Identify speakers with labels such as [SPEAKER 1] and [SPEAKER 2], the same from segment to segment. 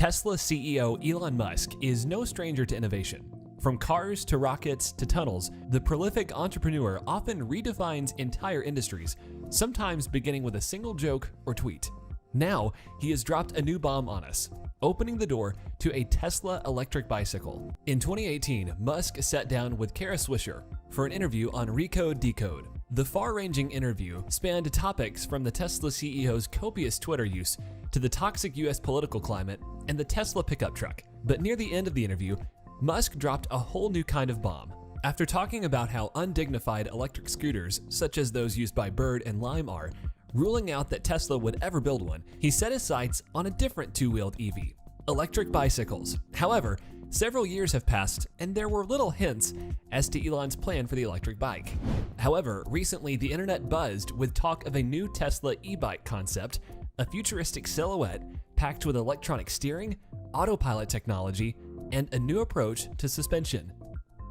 [SPEAKER 1] Tesla CEO Elon Musk is no stranger to innovation. From cars to rockets to tunnels, the prolific entrepreneur often redefines entire industries, sometimes beginning with a single joke or tweet. Now, he has dropped a new bomb on us, opening the door to a Tesla electric bicycle. In 2018, Musk sat down with Kara Swisher for an interview on Recode Decode. The far-ranging interview spanned topics from the Tesla CEO's copious Twitter use to the toxic US political climate and the Tesla pickup truck. But near the end of the interview, Musk dropped a whole new kind of bomb. After talking about how undignified electric scooters, such as those used by Bird and Lime, are, ruling out that Tesla would ever build one, he set his sights on a different two-wheeled EV, electric bicycles. However, several years have passed and there were little hints as to Elon's plan for the electric bike. However, recently the internet buzzed with talk of a new Tesla e-bike concept, a futuristic silhouette packed with electronic steering, autopilot technology, and a new approach to suspension.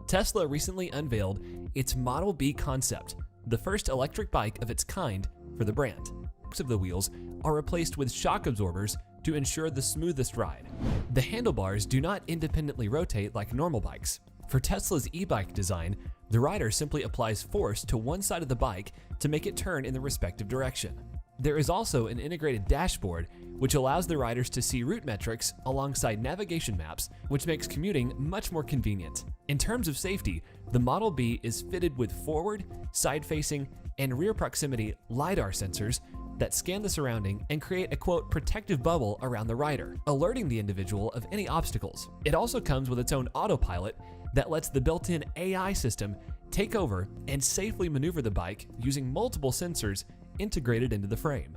[SPEAKER 1] Tesla recently unveiled its Model B concept, the first electric bike of its kind for the brand. Of the wheels are replaced with shock absorbers to ensure the smoothest ride. The handlebars do not independently rotate like normal bikes. For Tesla's e-bike design, the rider simply applies force to one side of the bike to make it turn in the respective direction. There is also an integrated dashboard which allows the riders to see route metrics alongside navigation maps, which makes commuting much more convenient. In terms of safety, the Model B is fitted with forward, side-facing, and rear proximity LiDAR sensors that scan the surrounding and create a quote protective bubble around the rider, alerting the individual of any obstacles. It also comes with its own autopilot that lets the built-in AI system take over and safely maneuver the bike using multiple sensors integrated into the frame.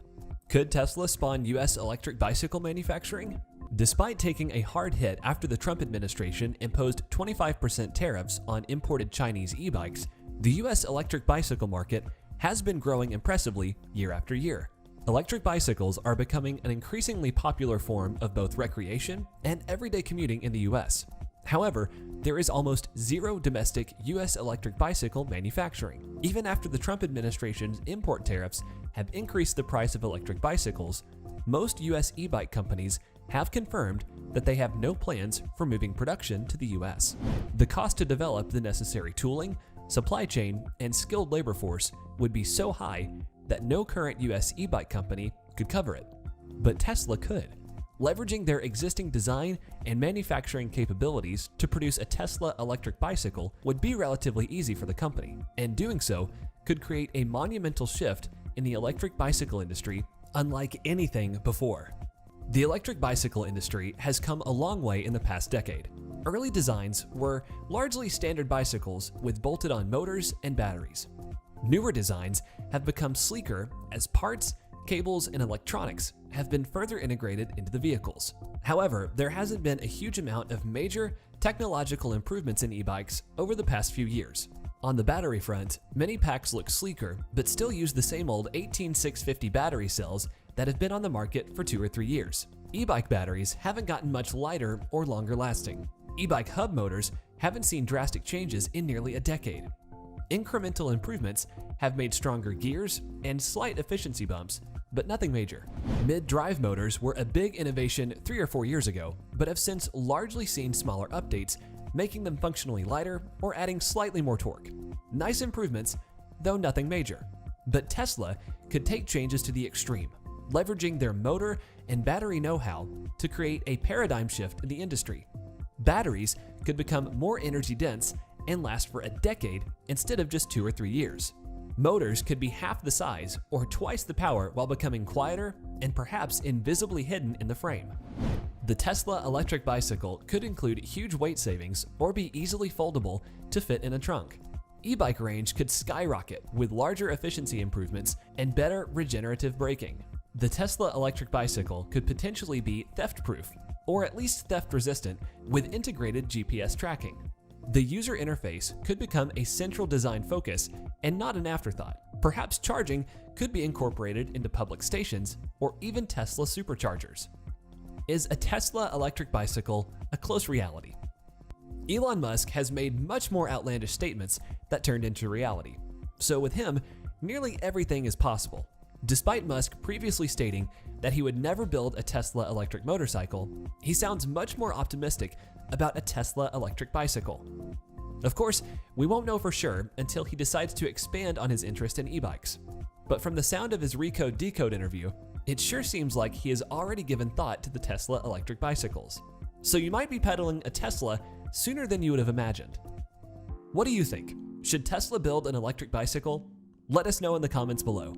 [SPEAKER 1] Could Tesla spawn US electric bicycle manufacturing? Despite taking a hard hit after the Trump administration imposed 25% tariffs on imported Chinese e-bikes, the US electric bicycle market has been growing impressively year after year. Electric bicycles are becoming an increasingly popular form of both recreation and everyday commuting in the US. However, there is almost zero domestic US electric bicycle manufacturing. Even after the Trump administration's import tariffs have increased the price of electric bicycles, most US e-bike companies have confirmed that they have no plans for moving production to the US. The cost to develop the necessary tooling, supply chain, and skilled labor force would be so high that no current US e-bike company could cover it. But Tesla could, leveraging their existing design and manufacturing capabilities to produce a Tesla electric bicycle would be relatively easy for the company, and doing so could create a monumental shift in the electric bicycle industry unlike anything before. The electric bicycle industry has come a long way in the past decade. Early designs were largely standard bicycles with bolted-on motors and batteries. Newer designs have become sleeker as parts, cables, and electronics have been further integrated into the vehicles. However, there hasn't been a huge amount of major technological improvements in e-bikes over the past few years. On the battery front, many packs look sleeker but still use the same old 18650 battery cells that have been on the market for 2 or 3 years. E-bike batteries haven't gotten much lighter or longer lasting. E-bike hub motors haven't seen drastic changes in nearly a decade. Incremental improvements have made stronger gears and slight efficiency bumps, but nothing major. Mid-drive motors were a big innovation 3 or 4 years ago, but have since largely seen smaller updates, making them functionally lighter or adding slightly more torque. Nice improvements, though nothing major. But Tesla could take changes to the extreme, leveraging their motor and battery know-how to create a paradigm shift in the industry. Batteries could become more energy dense and last for a decade instead of just 2 or 3 years. Motors could be half the size or twice the power while becoming quieter and perhaps invisibly hidden in the frame. The Tesla electric bicycle could include huge weight savings or be easily foldable to fit in a trunk. E-bike range could skyrocket with larger efficiency improvements and better regenerative braking. The Tesla electric bicycle could potentially be theft-proof, or at least theft-resistant, with integrated GPS tracking. The user interface could become a central design focus and not an afterthought. Perhaps charging could be incorporated into public stations or even Tesla superchargers. Is a Tesla electric bicycle a close reality? Elon Musk has made much more outlandish statements that turned into reality. So with him, nearly everything is possible. Despite Musk previously stating that he would never build a Tesla electric motorcycle, he sounds much more optimistic about a Tesla electric bicycle. Of course, we won't know for sure until he decides to expand on his interest in e-bikes. But from the sound of his Recode Decode interview, it sure seems like he has already given thought to the Tesla electric bicycles. So you might be pedaling a Tesla sooner than you would have imagined. What do you think? Should Tesla build an electric bicycle? Let us know in the comments below.